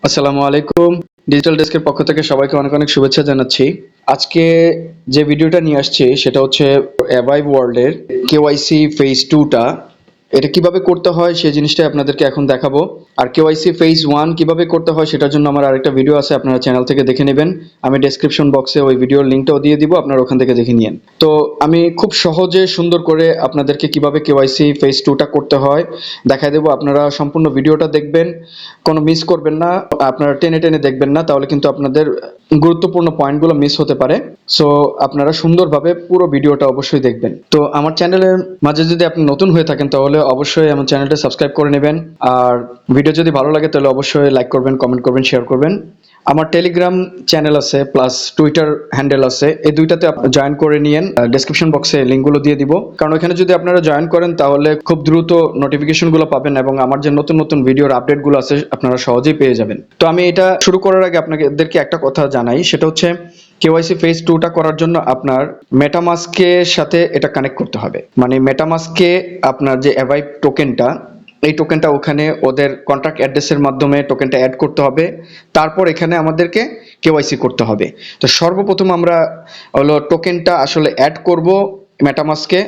আসসালামু আলাইকুম। ডিজিটাল ডেস্কের পক্ষ থেকে সবাইকে অনেক অনেক শুভেচ্ছা জানাচ্ছি। আজকে যে ভিডিওটা নিয়ে আসছি সেটা হচ্ছে অ্যাভাইভ ওয়ার্ল্ডের কেওয়াইসি ফেজ 2 টা এটা কিভাবে করতে হয় সেই জিনিসটাই আপনাদেরকে এখন দেখাবো। আর কেওয়াইসি ফেজ 1 কিভাবে করতে হয় সেটার জন্য আমার আরেকটা ভিডিও আছে, আপনারা চ্যানেল থেকে দেখে নেবেন। আমি ডেসক্রিপশন বক্সে ওই ভিডিওর লিংকটাও দিয়ে দিব, আপনারা ওখান থেকে দেখে নিয়েন। তো আমি খুব সহজে সুন্দর করে আপনাদেরকে কিভাবে কেওয়াইসি ফেজ 2 টা করতে হয় দেখাই দেবো। আপনারা সম্পূর্ণ ভিডিওটা দেখবেন, কোনো মিস করবেন না, আপনারা টেনে টেনে দেখবেন না, তাহলে কিন্তু আপনাদের গুরুত্বপূর্ণ পয়েন্টগুলো মিস হতে পারে। সো আপনারা সুন্দরভাবে পুরো ভিডিওটা অবশ্যই দেখবেন। তো আমার চ্যানেলের মাঝে যদি আপনি নতুন হয়ে থাকেন তাহলে অবশ্যই আমার চ্যানেলটা সাবস্ক্রাইব করে নেবেন। আর ভিডিও যদি ভালো লাগে তাহলে অবশ্যই লাইক করবেন, কমেন্ট করবেন, শেয়ার করবেন। আমার টেলিগ্রাম চ্যানেল আছে প্লাস টুইটার হ্যান্ডেল আছে, এই দুইটাতে জয়েন করে নিয়েন। ডেসক্রিপশন বক্সে লিঙ্কগুলো দিয়ে দিব, কারণ ওখানে যদি আপনারা জয়েন করেন তাহলে খুব দ্রুত নোটিফিকেশনগুলো পাবেন এবং আমার যে নতুন নতুন ভিডিওর আপডেটগুলো আছে আপনারা সহজেই পেয়ে যাবেন। তো আমি এটা শুরু করার আগে আপনাদেরকে একটা কথা জানাই, সেটা হচ্ছে কেওয়াইসি ফেজ 2 টা করার জন্য আপনার মেটামাস্কের সাথে এটা কানেক্ট করতে হবে। মানে মেটামাস্কে আপনার যে অ্যাভাইভ টোকেনটা, এই টোকেনটা ওখানে ওদের কন্ট্রাক্ট অ্যাড্রেসের মাধ্যমে টোকেনটা অ্যাড করতে হবে। তারপর এখানে আমাদেরকে কেওয়াইসি করতে হবে। তো সর্বপ্রথম আমরা হলো টোকেনটা আসলে অ্যাড করব মেটামাস্কে।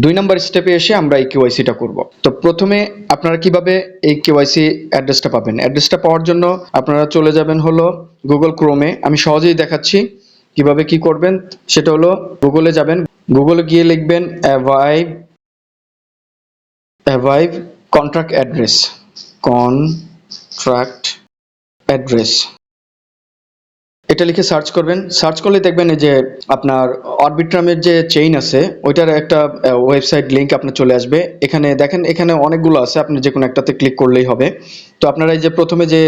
2 নম্বর স্টেপে এসে আমরা এই কেওয়াইসিটা করব। তো প্রথমে আপনারা কিভাবে এই কেওয়াইসি অ্যাড্রেসটা পাবেন? অ্যাড্রেসটা পাওয়ার জন্য আপনারা চলে যাবেন হলো গুগল ক্রোমে। আমি সহজেই দেখাচ্ছি কিভাবে কি করবেন। সেটা হলো গুগলে যাবেন, গুগলে গিয়ে লিখবেন অ্যাভাইভ কন্ট্রাক্ট অ্যাড্রেস, কন্ট্রাক্ট অ্যাড্রেস, এটা লিখে সার্চ করবেন। সার্চ করলে দেখবেন এই যে আপনার অরবিট্রামের যে চেইন আছে ওইটার একটা ওয়েবসাইট লিংক আপনার চলে আসবে। এখানে দেখেন, এখানে অনেকগুলো আছে, আপনি যে কোনো একটাতে ক্লিক করলেই হবে। তো আপনারা এই যে প্রথমে যে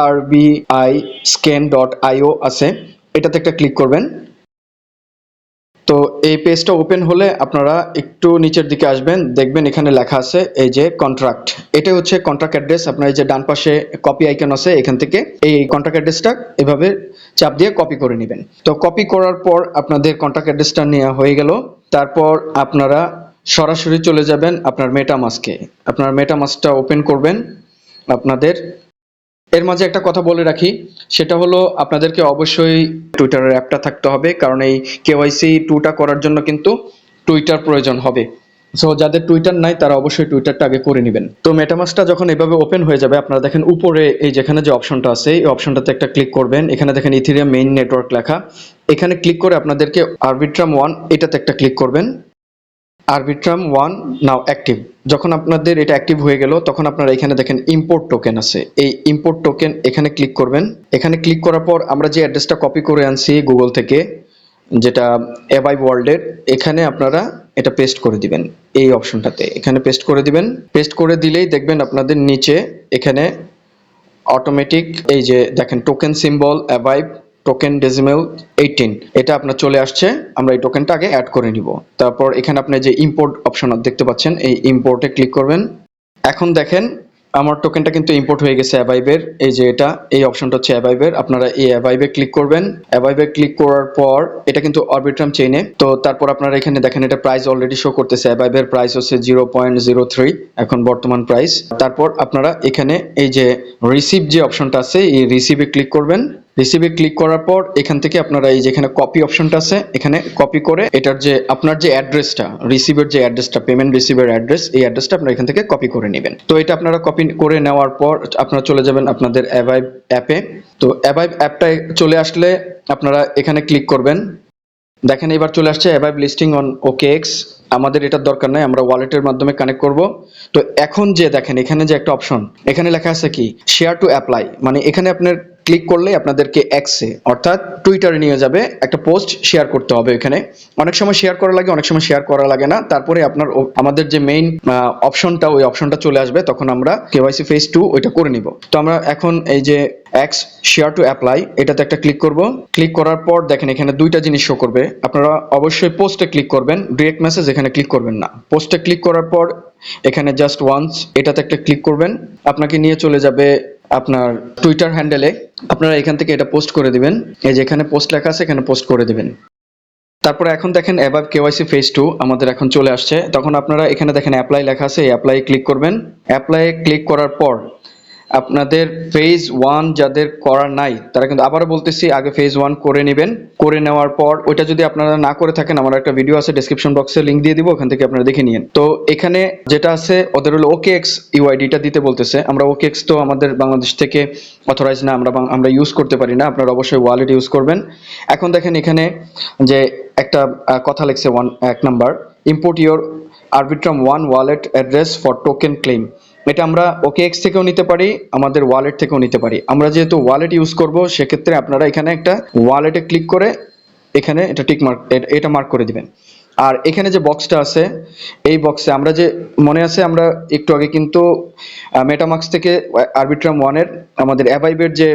arbi.scan.io আছে এটাতে একটা ক্লিক করবেন। তো এই পেজটা ওপেন হলে আপনারা একটু নিচের দিকে আসবেন, দেখবেন এখানে লেখা আছে এই যে কন্ট্রাক্ট। এটা হচ্ছে কন্ট্রাক্ট অ্যাড্রেস। আপনার এই যে ডান পাশে কপি আইকন আছে, এখান থেকে এই কন্ট্রাক্ট অ্যাড্রেসটা এভাবে চাপ দিয়ে কপি করে নেবেন। তো কপি করার পর আপনাদের কন্ট্রাক্ট অ্যাড্রেসটা নেওয়া হয়ে গেল। তারপর আপনারা সরাসরি চলে যাবেন আপনার মেটামাস্কে। আপনার মেটামাস্কটা ওপেন করবেন আপনাদের। এর মাঝে একটা কথা বলে রাখি, সেটা হলো আপনাদেরকে অবশ্যই টুইটারের অ্যাপটা থাকতে হবে, কারণ এই কেওয়াইসি 2 টা করার জন্য কিন্তু টুইটার প্রয়োজন হবে। সো যাদের টুইটার নাই তারা অবশ্যই টুইটারটা আগে করে নেবেন। তো মেটামাস্কটা যখন এভাবে ওপেন হয়ে যাবে, আপনারা দেখেন উপরে এই যেখানে যে অপশনটা আছে এই অপশনটাতে একটা ক্লিক করবেন। এখানে দেখেন ইথেরিয়াম মেইন নেটওয়ার্ক লেখা, এখানে ক্লিক করে আপনাদেরকে আরবিট্রাম 1 এটাতে একটা ক্লিক করবেন। আরবিট্রাম 1 নাও অ্যাক্টিভ। যখন আপনাদের এটা অ্যাক্টিভ হয়ে গেল তখন আপনারা এখানে দেখেন ইম্পোর্ট টোকেন আছে, এই ইম্পোর্ট টোকেন এখানে ক্লিক করবেন। এখানে ক্লিক করার পর আমরা যে অ্যাড্রেসটা কপি করে আনছি গুগল থেকে, যেটা অ্যাভাইভ ওয়ার্ল্ডের, এখানে আপনারা এটা পেস্ট করে দিবেন। এই অপশনটাতে এখানে পেস্ট করে দিবেন। পেস্ট করে দিলেই দেখবেন আপনাদের নিচে এখানে অটোমেটিক এই যে দেখেন টোকেন সিম্বল অ্যাভাইভ টোকেন ডেসিমেল 18 এটা আপনার চলে আসছে। আমরা এই টোকেনটা আগে অ্যাড করে নিব। তারপর এখানে আপনি যে ইম্পোর্ট অপশন দেখতে পাচ্ছেন, এই ইম্পোর্টে ক্লিক করবেন। এখন দেখেন আমার টোকেনটা কিন্তু ইম্পোর্ট হয়ে গেছে অ্যাভাইভের। এই যে এটা এই অপশনটা হচ্ছে অ্যাভাইভের। আপনারা এই অ্যাভাইভে ক্লিক করবেন। অ্যাভাইভে ক্লিক করার পর এটা কিন্তু অরবিট্রাম চেইনে। তো তারপর আপনারা এখানে দেখেন এটা প্রাইস অলরেডি শো করতেছে। অ্যাভাইভের প্রাইস হচ্ছে 0.03 এখন বর্তমান প্রাইস। তারপর আপনারা এখানে এই যে রিসিভ যে অপশনটা আছে এই রিসিভে ক্লিক করবেন। রিসিভে ক্লিক করার পর এখান থেকে আপনারা এই যেখানে কপি অপশনটা আছে এখানে কপি করে এটার যে আপনার যে অ্যাড্রেসটা রিসিভের যে অ্যাড্রেসটা পেমেন্ট রিসিভের অ্যাড্রেস, এই অ্যাড্রেসটা আপনারা এখান থেকে কপি করে নেবেন। তো এটা আপনারা কপি করে নেওয়ার পর আপনারা চলে যাবেন আপনাদের অ্যাভাইভ অ্যাপে। তো অ্যাভাইভ অ্যাপটায় চলে আসলে আপনারা এখানে ক্লিক করবেন। দেখেন এবার চলে আসছে অ্যাভাইভ লিস্টিং অন ওকেএক্স। আমাদের এটার দরকার নাই, আমরা ওয়ালেটের মাধ্যমে কানেক্ট করব। তো এখন যে দেখেন এখানে যে একটা অপশন এখানে লেখা আছে কি শেয়ার টু অ্যাপ্লাই, মানে এখানে আপনার ক্লিক করলে আপনাদেরকে এক্সে অর্থাৎ টুইটারে নিয়ে যাবে, একটা পোস্ট শেয়ার করতে হবে। এখানে অনেক সময় শেয়ার করা লাগে, অনেক সময় শেয়ার করা লাগে না। তারপরে আপনার আমাদের যে মেইন অপশনটা ওই অপশনটা চলে আসবে, তখন আমরা কেওয়াইসি ফেজ 2 ওইটা করে নিব। তো আমরা এখন এই যে এক্স শেয়ার টু অ্যাপ্লাই এটাতে একটা ক্লিক করব। ক্লিক করার পর দেখেন এখানে দুইটা জিনিস শো করবে। আপনারা অবশ্যই পোস্টে ক্লিক করবেন, ডিরেক্ট মেসেজ এখানে ক্লিক করবেন না। পোস্টে ক্লিক করার পর এখানে জাস্ট ওয়ান্স এটাতে একটা ক্লিক করবেন, আপনাকে নিয়ে চলে যাবে আপনার টুইটার হ্যান্ডেলে। আপনারা এখান থেকে এটা পোস্ট করে দিবেন। এই যে এখানে পোস্ট লেখা আছে এখানে পোস্ট করে দিবেন। তারপরে এখন দেখেন অ্যাভাইভ কেওয়াইসি ফেজ 2 আমাদের এখন চলে আসছে। তখন আপনারা এখানে দেখেন অ্যাপ্লাই লেখা আছে, এই অ্যাপ্লাই ক্লিক করবেন। অ্যাপ্লাই ক্লিক করার পর আপনাদের ফেজ 1 যাদের করা নাই তারা কিন্তু আবারও বলতেছি আগে ফেজ 1 করে নেবেন। করে নেওয়ার পর ওইটা যদি আপনারা না করে থাকেন, আমার একটা ভিডিও আছে ডেসক্রিপশন বক্সে, লিংক দিয়ে দিব, ওখান থেকে আপনারা দেখে নিন। তো এখানে যেটা আছে ওদের হলো ওকেএক্স ইউআইডিটা দিতে বলতেছে। আমরা ওকেএক্স তো আমাদের বাংলাদেশ থেকে অথরাইজ না, আমরা ইউজ করতে পারি না। আপনারা অবশ্যই ওয়ালেট ইউজ করবেন। এখন দেখেন এখানে যে একটা কথা লিখছে 1 number, import your Arbitrum 1 wallet address for token claim. এটা আমরা ওকেএক্স থেকেও নিতে পারি, আমাদের ওয়ালেট থেকেও নিতে পারি। আমরা যেহেতু ওয়ালেট ইউজ করব, সেক্ষেত্রে আপনারা এখানে একটা ওয়ালেটে ক্লিক করে এখানে এটা টিক মার্ক, এটা মার্ক করে দিবেন। আর এখানে যে বক্সটা আছে, এই বক্সে আমরা যে মনে আছে আমরা একটু আগে কিন্তু মেটামাক্স থেকে আরবিট্রাম 1 এর আমাদের অ্যাভাইভের যে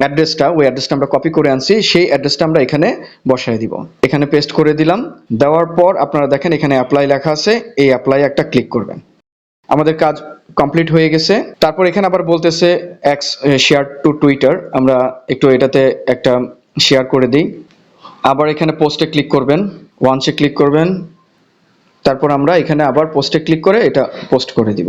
অ্যাড্রেসটা, ওই অ্যাড্রেসটা আমরা কপি করে আনছি, সেই অ্যাড্রেসটা আমরা এখানে বসায় দিব। এখানে পেস্ট করে দিলাম। দেওয়ার পর আপনারা দেখেন এখানে অ্যাপ্লাই লেখা আছে, এই অ্যাপ্লাই একটা ক্লিক করবেন। আমাদের কাজ কমপ্লিট হয়ে গেছে। তারপর এখানে আবার বলতেছে এক্স শেয়ার টু টুইটার, আমরা একটু এটাতে একটা শেয়ার করে দিই। আবার এখানে পোস্টে ক্লিক করবেন, ওয়ান্সে ক্লিক করবেন। তারপর আমরা এখানে আবার পোস্টে ক্লিক করে এটা পোস্ট করে দিব।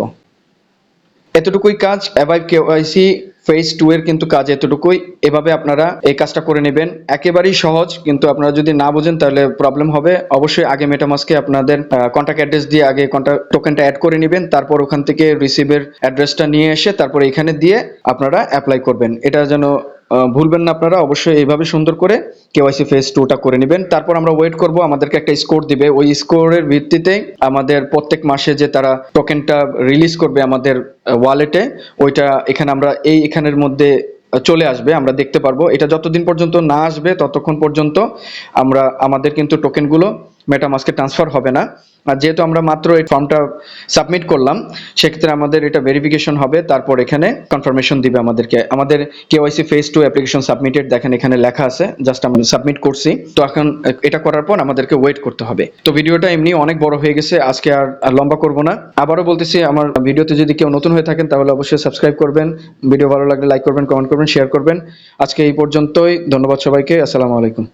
এতটুকুই কাজ। অ্যাভাইভ কেওয়াইসি ফেজ 2 এর কিন্তু কাজ এতটুকুই। এভাবে আপনারা এই কাজটা করে নেবেন। একেবারেই সহজ, কিন্তু আপনারা যদি না বোঝেন তাহলে প্রবলেম হবে। অবশ্যই আগে মেটামাস্কে আপনাদের কন্টাক্ট অ্যাড্রেস দিয়ে আগে কন্টাক্ট টোকেনটা অ্যাড করে নেবেন। তারপর ওখান থেকে রিসিভের অ্যাড্রেসটা নিয়ে এসে তারপর এখানে দিয়ে আপনারা অ্যাপ্লাই করবেন। এটা যেন ভুলবেন না আপনারা। অবশ্যই এইভাবে সুন্দর করে কেওয়াইসি ফেজ 2টা করে নেবেন। তারপর আমরা ওয়েট করব, আমাদেরকে একটা স্কোর দিবে। ওই স্কোরের ভিত্তিতে আমাদের প্রত্যেক মাসে যে তারা টোকেনটা রিলিজ করবে আমাদের ওয়ালেটে, ওইটা এখানে আমরা এখানের মধ্যে চলে আসবে, আমরা দেখতে পারবো। এটা যতদিন পর্যন্ত না আসবে ততক্ষণ পর্যন্ত আমাদের কিন্তু টোকেনগুলো মেটামাস্কে ট্রান্সফার হবে না। আর যেহেতু আমরা মাত্র এই ফর্মটা সাবমিট করলাম, সেক্ষেত্রে আমাদের এটা ভেরিফিকেশন হবে, তারপর এখানে কনফার্মেশন দিবে আমাদেরকে। আমাদের কেওয়াইসি ফেজ 2 অ্যাপ্লিকেশন সাবমিটেড দেখেন এখানে লেখা আছে, জাস্ট আমরা সাবমিট করছি। তো এখন এটা করার পর আমাদেরকে ওয়েট করতে হবে। তো ভিডিওটা এমনি অনেক বড় হয়ে গেছে, আজকে আর লম্বা করব না। আবারও বলতেছি, আমার ভিডিওতে যদি কেউ নতুন হয়ে থাকেন তাহলে অবশ্যই সাবস্ক্রাইব করবেন, ভিডিও ভালো লাগলে লাইক করবেন, কমেন্ট করবেন, শেয়ার করবেন। আজকে এই পর্যন্তই। ধন্যবাদ সবাইকে। আসসালামু আলাইকুম।